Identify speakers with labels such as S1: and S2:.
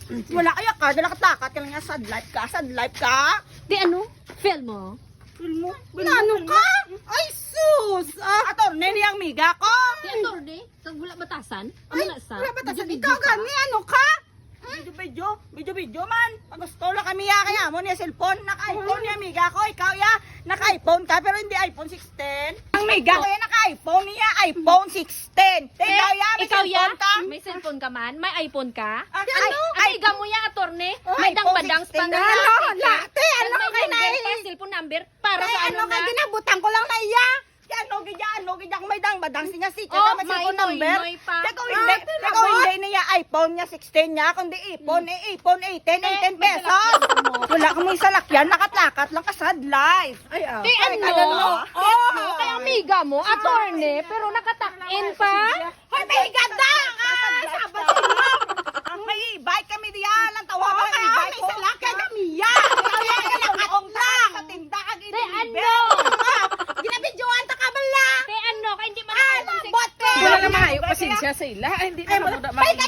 S1: Wala kaya ka, dalakatakot ka lang nga sad life ka.
S2: Di ano? Feel mo?
S1: Film mo, binano ka? Ay sus! Atorne niyang miga ko.
S2: Di attorney? Sa gula batasan? Ano
S1: Ay,
S2: na sa?
S1: wala ba tayo?
S2: Video-video
S1: Ikaw
S2: ka?
S1: gani, ano ka? Video man. Pag gusto lang kami ya kaya mo niya cellphone, naka-iPhone niya miga ko. Ikaw ya, naka-iPhone ka pero hindi iPhone 16. Ang miga ko ya naka-iPhone niya, iPhone 16. Ikaw ya, may
S2: Ikaw ya?
S1: cellphone ka.
S2: May cellphone ka man? May iPhone ka?
S1: Ano?
S2: Ang higa mo ya, attorney?
S1: Oh,
S2: May
S1: iPhone
S2: dang-badangs
S1: 16
S2: pa
S1: na,
S2: nga.
S1: ano? Late, ano
S2: May
S1: ka na
S2: number
S1: eh?
S2: pa, cellphone number. Para
S1: Ay,
S2: sa
S1: ano
S2: ano
S1: ka
S2: na?
S1: ginabutan ko lang na iya. Ano gidya may dang sinya si
S2: Oh,
S1: may
S2: may
S1: cellphone number.
S2: noy pa.
S1: Teko hindi niya iPhone niya 16 niya kundi iPhone 18 pesos. Wala ka mo salakyan nakatlakat lang ka sad life. Ay
S2: Di ano? Kaya amiga mo, attorney, pero nakatak-in pa?
S1: Hoy may ganda sabat sila. May e-bike kami diyan lang tawa ba may e-bike ko. May salakyan kami ya. Kaya akong lang sa tinda kag
S2: Di ano?
S1: Ginabidyoan ta ka bala.
S2: Di ano? Kaya hindi man
S1: Bote.
S3: Wala naman kayo pasensya sa ila. Ay, hindi na naman
S1: Ay, ka